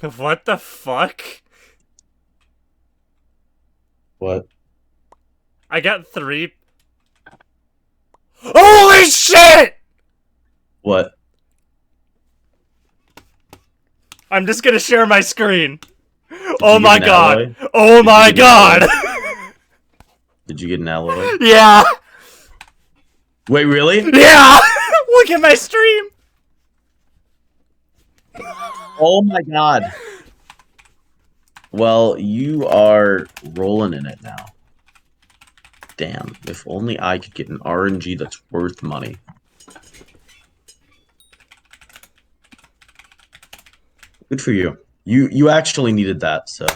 What the fuck? What? I got 3. Holy shit! What? I'm just gonna share my screen. Did Oh you get my an god. alloy? Oh Did you my get an alloy? god. Did you get an alloy? Yeah. Wait, really? Yeah. Look at my stream. Oh my god. Well, you are rolling in it now. Damn, if only I could get an RNG that's worth money. Good for you. You actually needed that, so